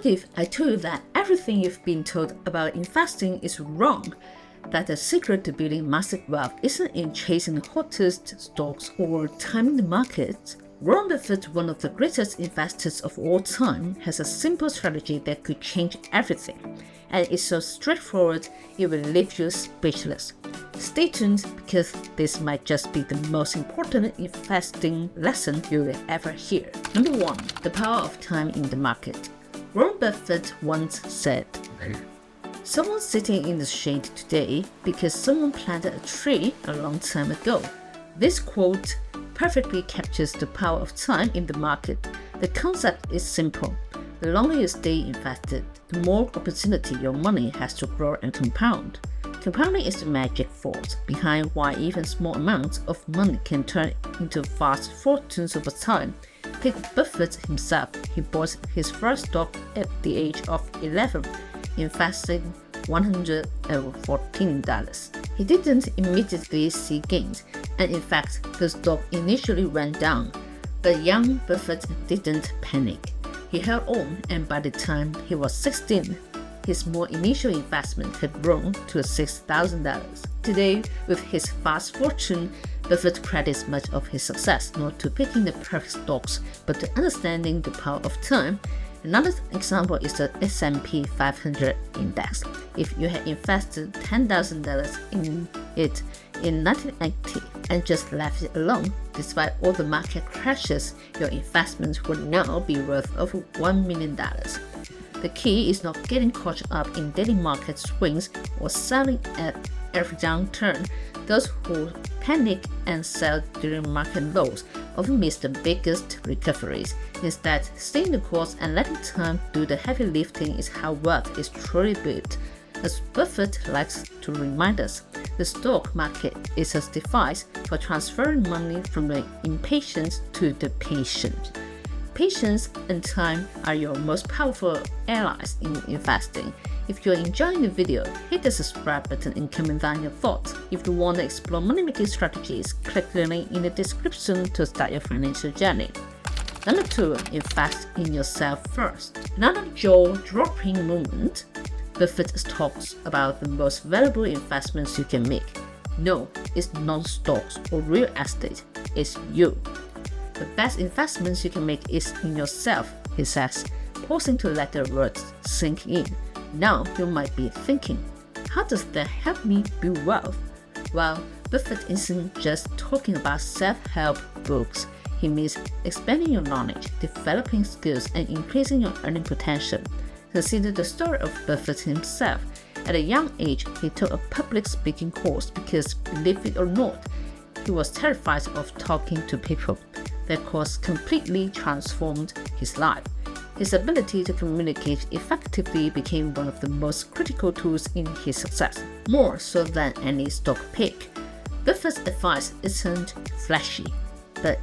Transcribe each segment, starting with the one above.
What if I told you that everything you've been told about investing is wrong? That the secret to building massive wealth isn't in chasing the hottest stocks or timing the market? Warren Buffett, one of the greatest investors of all time, has a simple strategy that could change everything. And it's so straightforward, it will leave you speechless. Stay tuned because this might just be the most important investing lesson you will ever hear. Number 1. The power of time in the market. Warren Buffett once said, "Someone's sitting in the shade today because someone planted a tree a long time ago." This quote perfectly captures the power of time in the market. The concept is simple. The longer you stay invested, the more opportunity your money has to grow and compound. Compounding is the magic force behind why even small amounts of money can turn into vast fortunes over time. Take Buffett himself. He bought his first stock at the age of 11, investing $114. He didn't immediately see gains, and in fact, the stock initially went down. But young Buffett didn't panic. He held on, and by the time he was 16, his small initial investment had grown to $6,000. Today, with his vast fortune, Buffett credits much of his success not to picking the perfect stocks, but to understanding the power of time. Another example is the S&P 500 index. If you had invested $10,000 in it in 1980 and just left it alone, despite all the market crashes, your investment would now be worth over $1 million. The key is not getting caught up in daily market swings or selling at every downturn. Those who panic and sell during market lows often miss the biggest recoveries. Instead, staying the course and letting time do the heavy lifting is how wealth is truly built. As Buffett likes to remind us, the stock market is a device for transferring money from the impatient to the patient. Patience and time are your most powerful allies in investing. If you're enjoying the video, hit the subscribe button and comment down your thoughts. If you want to explore money-making strategies, click the link in the description to start your financial journey. Number 2. Invest in yourself first. Another jaw-dropping moment, Buffett talks about the most valuable investments you can make. No, it's not stocks or real estate, it's you. The best investments you can make is in yourself, he says, pausing to let the words sink in. Now you might be thinking, how does that help me build wealth? Well, Buffett isn't just talking about self-help books. He means expanding your knowledge, developing skills, and increasing your earning potential. Consider the story of Buffett himself. At a young age, he took a public speaking course because, believe it or not, he was terrified of talking to people. That course completely transformed his life. His ability to communicate effectively became one of the most critical tools in his success, more so than any stock pick. Buffett's advice isn't flashy, but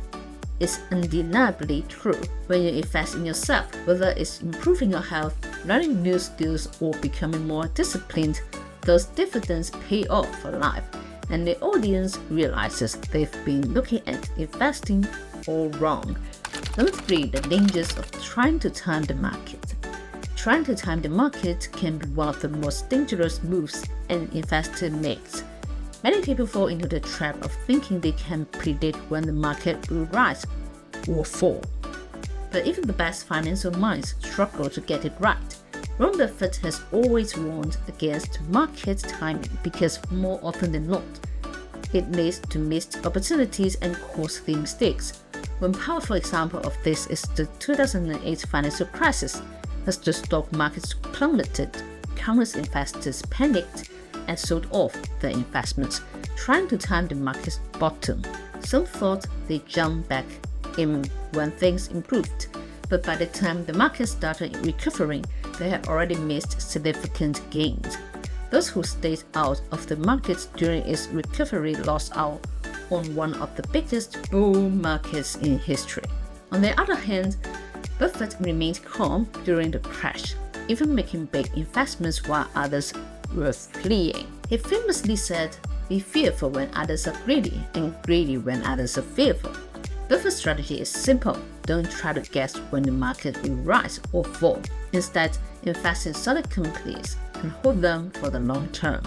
it's undeniably true. When you invest in yourself, whether it's improving your health, learning new skills, or becoming more disciplined, those dividends pay off for life, and the audience realizes they've been looking at investing all wrong. Number 3. The dangers of trying to time the market. Trying to time the market can be one of the most dangerous moves an investor makes. Many people fall into the trap of thinking they can predict when the market will rise or fall. But even the best financial minds struggle to get it right. Warren Buffett has always warned against market timing because more often than not, it leads to missed opportunities and costly mistakes. One powerful example of this is the 2008 financial crisis. As the stock market plummeted, countless investors panicked and sold off their investments, trying to time the market's bottom. Some thought they'd jump back in when things improved, but by the time the market started recovering, they had already missed significant gains. Those who stayed out of the market during its recovery lost out on one of the biggest bull markets in history. On the other hand, Buffett remained calm during the crash, even making big investments while others were fleeing. He famously said, "Be fearful when others are greedy, and greedy when others are fearful." Buffett's strategy is simple. don't try to guess when the market will rise or fall. Instead, invest in solid companies and hold them for the long term.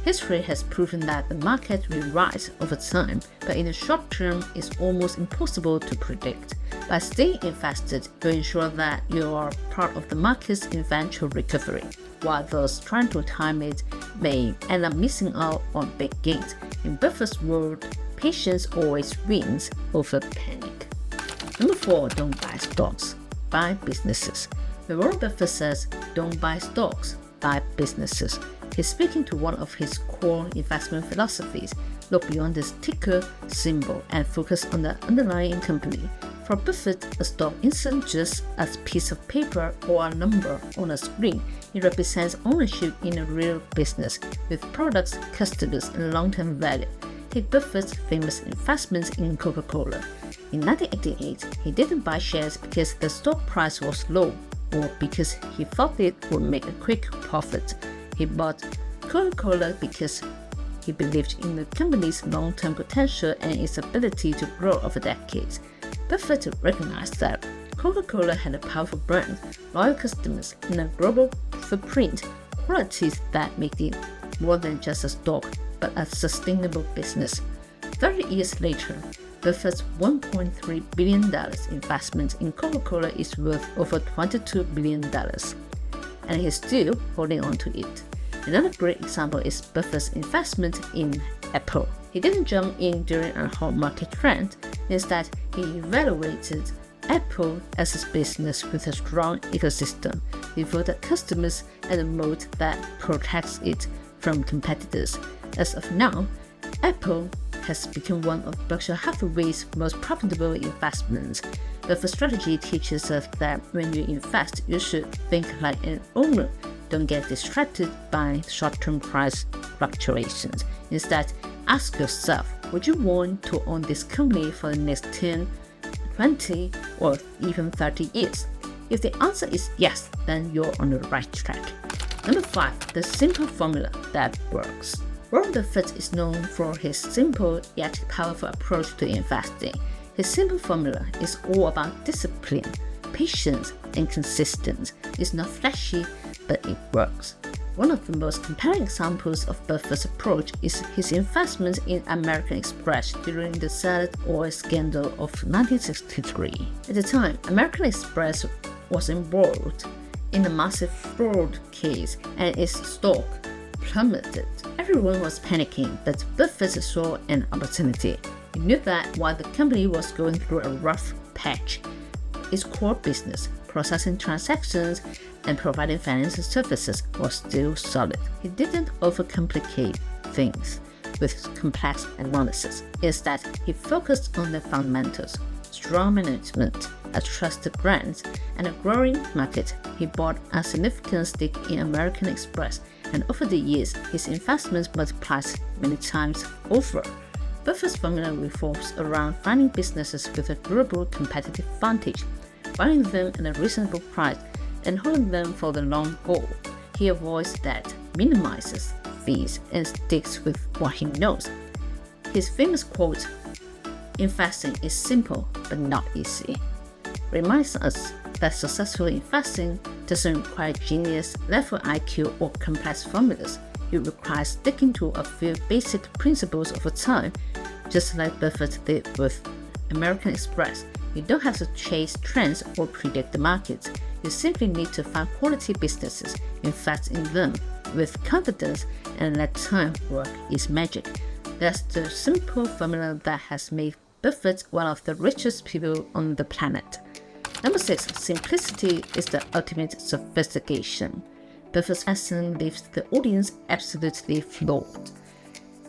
History has proven that the market will rise over time, but in the short term, it's almost impossible to predict. By staying invested, you ensure that you are part of the market's eventual recovery, while those trying to time it may end up missing out on big gains. In Buffett's world, patience always wins over panic. Number 4, don't buy stocks, buy businesses. When Warren Buffett says, don't buy stocks, buy businesses, he's speaking to one of his core investment philosophies: look beyond this ticker symbol and focus on the underlying company. For Buffett, a stock isn't just a piece of paper or a number on a screen. It represents ownership in a real business with products, customers, and long-term value. Take Buffett's famous investments in Coca-Cola. In 1988, he didn't buy shares because the stock price was low or because he thought it would make a quick profit. He bought Coca-Cola because he believed in the company's long-term potential and its ability to grow over decades. Buffett recognized that Coca-Cola had a powerful brand, loyal customers, and a global footprint, qualities that make it more than just a stock, but a sustainable business. 30 years later, Buffett's $1.3 billion investment in Coca-Cola is worth over $22 billion, and he's still holding on to it. Another great example is Buffett's investment in Apple. He didn't jump in during a hot market trend. Instead, he evaluated Apple as a business with a strong ecosystem, devoted customers, and a moat that protects it from competitors. As of now, Apple has become one of Berkshire Hathaway's most profitable investments. Buffett's strategy teaches us that when you invest, you should think like an owner. Don't get distracted by short-term price fluctuations. Instead, ask yourself, would you want to own this company for the next 10, 20, or even 30 years? If the answer is yes, then you're on the right track. Number 5, the simple formula that works. Warren Buffett is known for his simple yet powerful approach to investing. His simple formula is all about discipline, patience, and consistency. It's not flashy, but it works. One of the most compelling examples of Buffett's approach is his investment in American Express during the salad oil scandal of 1963. At the time, American Express was embroiled in a massive fraud case and its stock plummeted. Everyone was panicking, but Buffett saw an opportunity. He knew that while the company was going through a rough patch, its core business, processing transactions and providing financial services, was still solid. He didn't overcomplicate things with complex analysis. Instead, he focused on the fundamentals: strong management, a trusted brand, and a growing market. He bought a significant stake in American Express, and over the years, his investments multiplied many times over. Buffett's formula revolves around finding businesses with a durable competitive advantage, buying them at a reasonable price, and holding them for the long haul. He avoids debt, minimizes fees, and sticks with what he knows. His famous quote, "Investing is simple but not easy," reminds us that successful investing doesn't require genius level IQ or complex formulas. It requires sticking to a few basic principles over time, just like Buffett did with American Express. You don't have to chase trends or predict the market. You simply need to find quality businesses, invest in them with confidence, and let time work its magic. That's the simple formula that has made Buffett one of the richest people on the planet. Number 6, simplicity is the ultimate sophistication. Buffett's accent leaves the audience absolutely floored.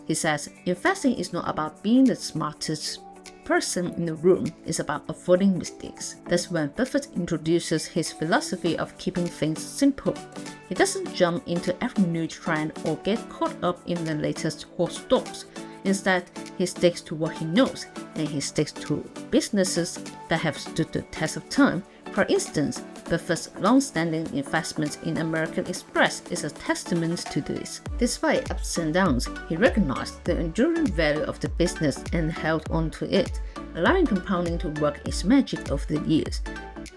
He says, investing is not about being the smartest person in the room, it's about avoiding mistakes. That's when Buffett introduces his philosophy of keeping things simple. He doesn't jump into every new trend or get caught up in the latest hot stocks. Instead, he sticks to what he knows, and he sticks to businesses that have stood the test of time. For instance, Buffett's long-standing investment in American Express is a testament to this. Despite ups and downs, he recognized the enduring value of the business and held on to it. allowing compounding to work its magic over the years.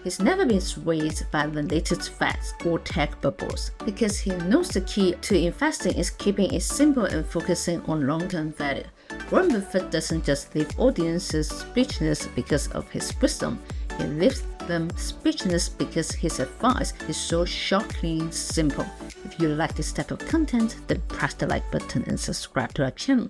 He's never been swayed by the latest fads or tech bubbles because he knows the key to investing is keeping it simple and focusing on long-term value. Warren Buffett doesn't just leave audiences speechless because of his wisdom, he leaves them speechless because his advice is so shockingly simple. If you like this type of content, then press the like button and subscribe to our channel.